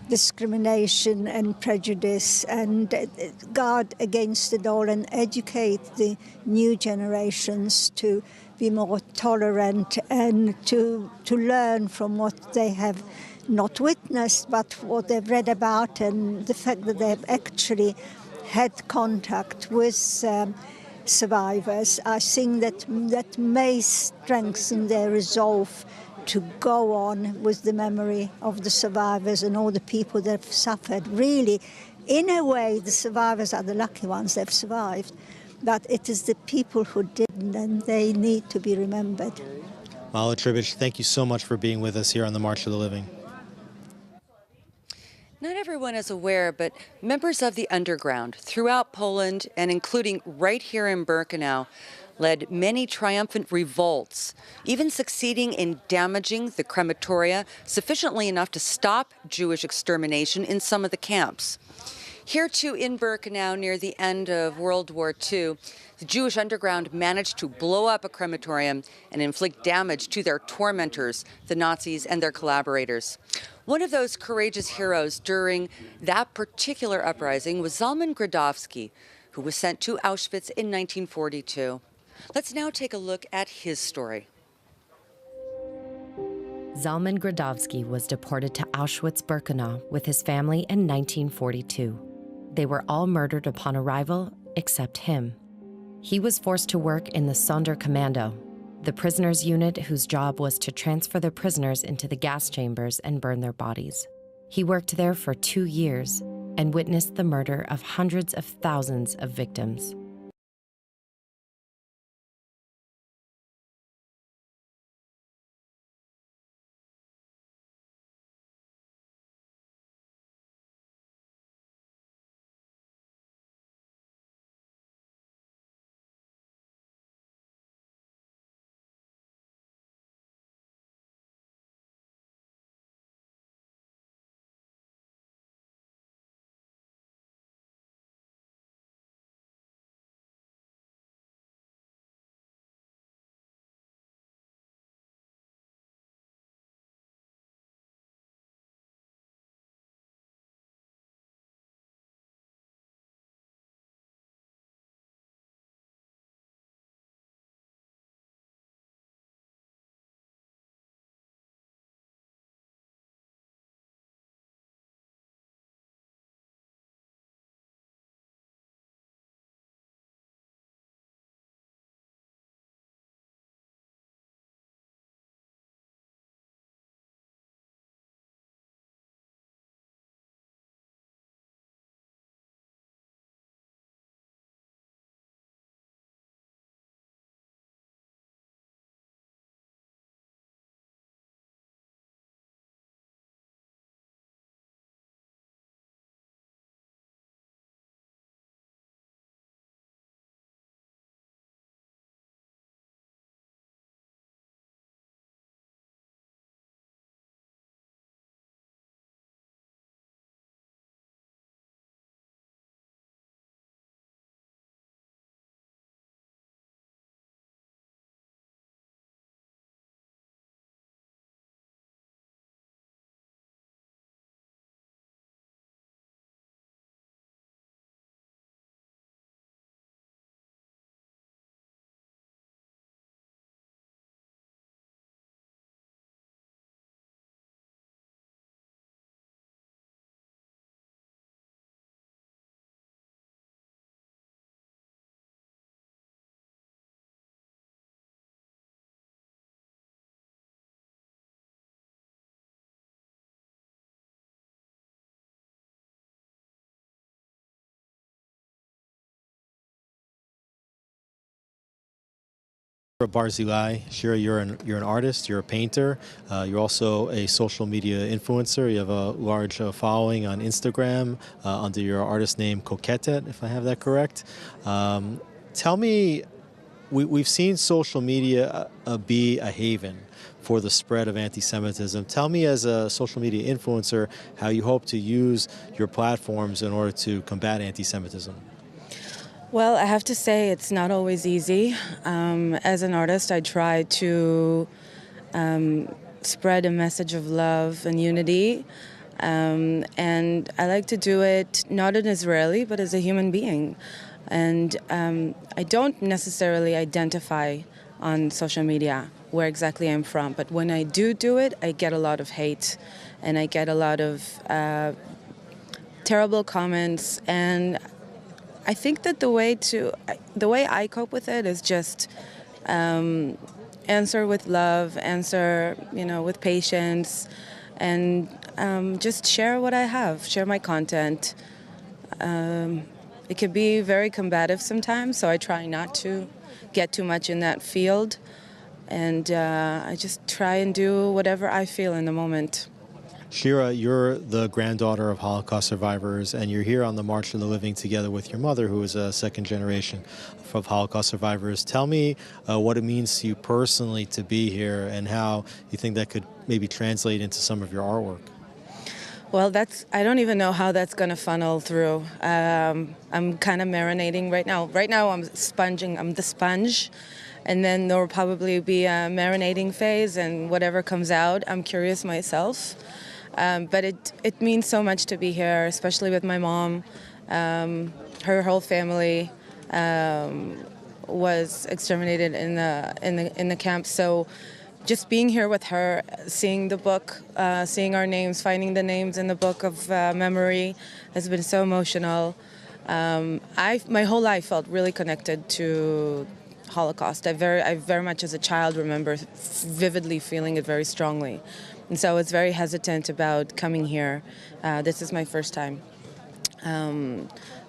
discrimination and prejudice, and guard against it all and educate the new generations to be more tolerant and to learn from what they have not witnessed, but what they've read about, and the fact that they've actually had contact with survivors. I think that may strengthen their resolve to go on with the memory of the survivors and all the people that have suffered. Really, in a way, the survivors are the lucky ones, they've survived. But it is the people who didn't, and they need to be remembered. Mala Tribich, thank you so much for being with us here on the March of the Living. Not everyone is aware, but members of the underground throughout Poland, and including right here in Birkenau, led many triumphant revolts, even succeeding in damaging the crematoria sufficiently enough to stop Jewish extermination in some of the camps. Here too in Birkenau, near the end of World War II, the Jewish underground managed to blow up a crematorium and inflict damage to their tormentors, the Nazis and their collaborators. One of those courageous heroes during that particular uprising was Zalman Gradowski, who was sent to Auschwitz in 1942. Let's now take a look at his story. Zalman Gradowski was deported to Auschwitz-Birkenau with his family in 1942. They were all murdered upon arrival, except him. He was forced to work in the Sonderkommando, the prisoners' unit whose job was to transfer the prisoners into the gas chambers and burn their bodies. He worked there for 2 years and witnessed the murder of hundreds of thousands of victims. Barzilai. Shira, you're an artist, you're a painter, you're also a social media influencer. You have a large following on Instagram under your artist name Coquetet, if I have that correct. Tell me, we've seen social media be a haven for the spread of anti-Semitism. Tell me, as a social media influencer, how you hope to use your platforms in order to combat anti-Semitism. Well, I have to say it's not always easy. As an artist, I try to spread a message of love and unity. And I like to do it not as an Israeli, but as a human being. And I don't necessarily identify on social media where exactly I'm from. But when I do it, I get a lot of hate. And I get a lot of terrible comments. And I think that the way I cope with it is just answer with love, answer, with patience, and just share what I have, share my content. It can be very combative sometimes, so I try not to get too much in that field, and I just try and do whatever I feel in the moment. Shira, you're the granddaughter of Holocaust survivors, and you're here on the March of the Living together with your mother, who is a second generation of Holocaust survivors. Tell me what it means to you personally to be here and how you think that could maybe translate into some of your artwork. Well, I don't even know how that's going to funnel through. I'm kind of marinating right now. Right now I'm sponging, I'm the sponge. And then there will probably be a marinating phase, and whatever comes out, I'm curious myself. But it means so much to be here, especially with my mom. Her whole family was exterminated in the camp. So just being here with her, seeing the book, seeing our names, finding the names in the book of memory has been so emotional. My whole life felt really connected to Holocaust. I very much as a child remember vividly feeling it very strongly. And so I was very hesitant about coming here. This is my first time.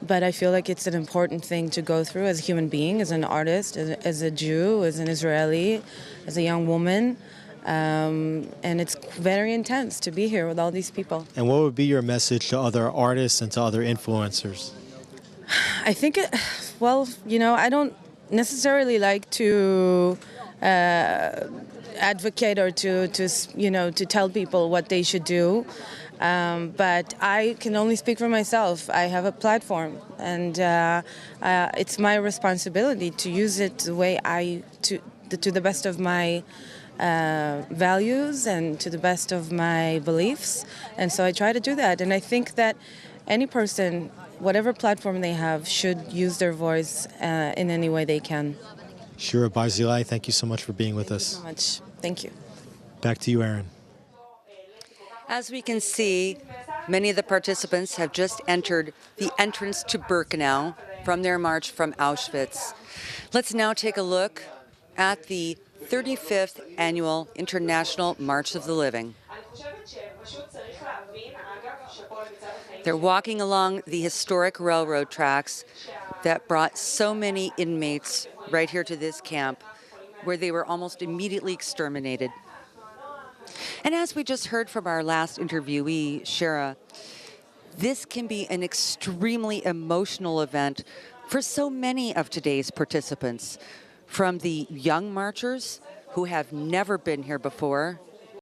But I feel like it's an important thing to go through as a human being, as an artist, as a Jew, as an Israeli, as a young woman. And it's very intense to be here with all these people. And what would be your message to other artists and to other influencers? I think, I don't necessarily like to advocate or to tell people what they should do, but I can only speak for myself. I have a platform, and it's my responsibility to use it the way to the best of my values and to the best of my beliefs, and so I try to do that. And I think that any person, whatever platform they have, should use their voice in any way they can. Shira Barzilai, thank you so much for being with us. Thank you so much. Thank you. Back to you, Aaron. As we can see, many of the participants have just entered the entrance to Birkenau from their march from Auschwitz. Let's now take a look at the 35th Annual International March of the Living. They're walking along the historic railroad tracks that brought so many inmates right here to this camp, where they were almost immediately exterminated. And as we just heard from our last interviewee, Shira, this can be an extremely emotional event for so many of today's participants, from the young marchers who have never been here before